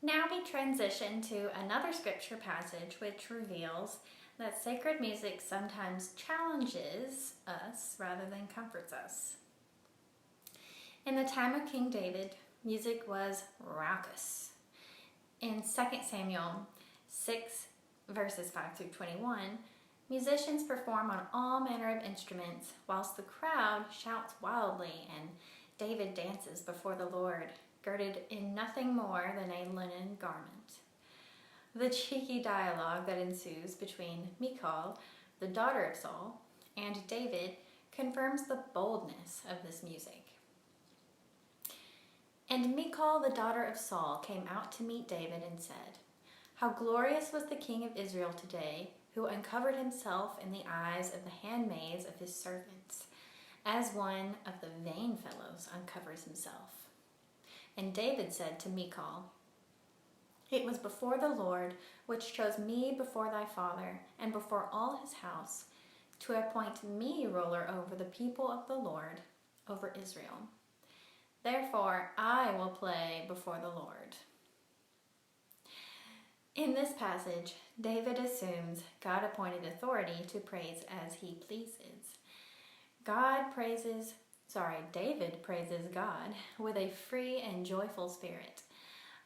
Now we transition to another scripture passage which reveals that sacred music sometimes challenges us rather than comforts us. In the time of King David, music was raucous. In 2 Samuel 6, verses 5 through 21, musicians perform on all manner of instruments, whilst the crowd shouts wildly and David dances before the Lord, girded in nothing more than a linen garment. The cheeky dialogue that ensues between Michal, the daughter of Saul, and David confirms the boldness of this music. And Michal, the daughter of Saul, came out to meet David and said, "How glorious was the king of Israel today, who uncovered himself in the eyes of the handmaids of his servants, as one of the vain fellows uncovers himself." And David said to Michal, "It was before the Lord, which chose me before thy father, and before all his house, to appoint me ruler over the people of the Lord, over Israel. Therefore I will play before the Lord." In this passage, David assumes God-appointed authority to praise as he pleases. David praises God with a free and joyful spirit,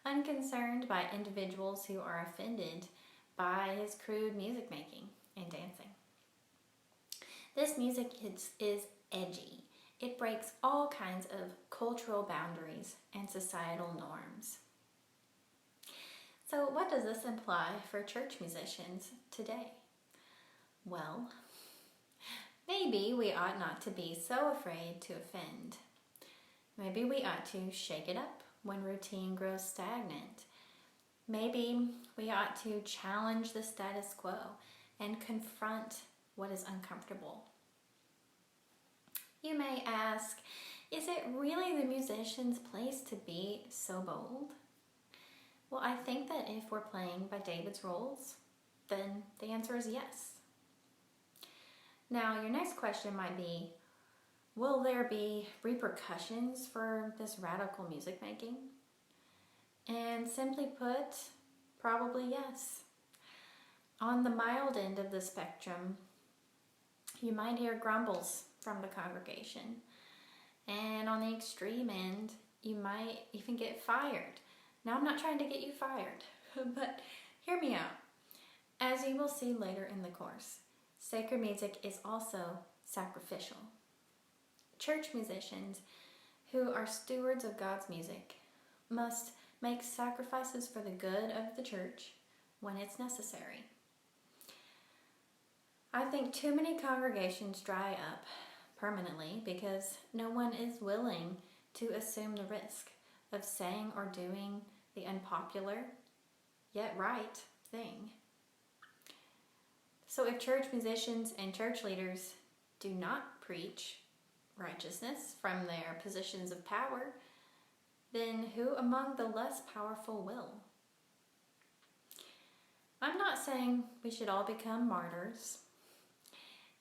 unconcerned by individuals who are offended by his crude music making and dancing. This music is edgy. It breaks all kinds of cultural boundaries and societal norms. So what does this imply for church musicians today? Well, maybe we ought not to be so afraid to offend. Maybe we ought to shake it up when routine grows stagnant. Maybe we ought to challenge the status quo and confront what is uncomfortable. You may ask, is it really the musician's place to be so bold? Well, I think that if we're playing by David's rules, then the answer is yes. Now, your next question might be, will there be repercussions for this radical music making? And simply put, probably yes. On the mild end of the spectrum, you might hear grumbles from the congregation. And on the extreme end, you might even get fired. Now, I'm not trying to get you fired, but hear me out. As you will see later in the course, sacred music is also sacrificial. Church musicians who are stewards of God's music must make sacrifices for the good of the church when it's necessary. I think too many congregations dry up permanently because no one is willing to assume the risk of saying or doing the unpopular yet right thing. So if church musicians and church leaders do not preach righteousness from their positions of power, then who among the less powerful will? I'm not saying we should all become martyrs.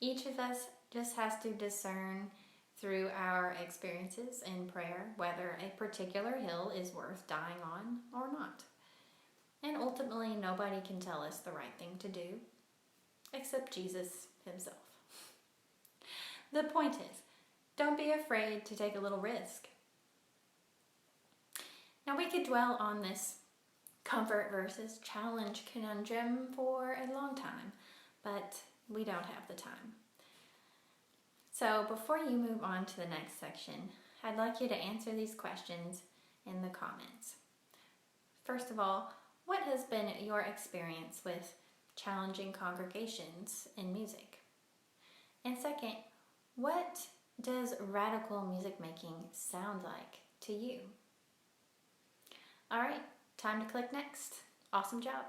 Each of us just has to discern through our experiences in prayer whether a particular hill is worth dying on or not. And ultimately, nobody can tell us the right thing to do except Jesus himself. The point is, don't be afraid to take a little risk. Now, we could dwell on this comfort versus challenge conundrum for a long time, but we don't have the time. So before you move on to the next section, I'd like you to answer these questions in the comments. First of all, what has been your experience with challenging congregations in music? And second, what does radical music making sound like to you? All right, time to click next. Awesome job.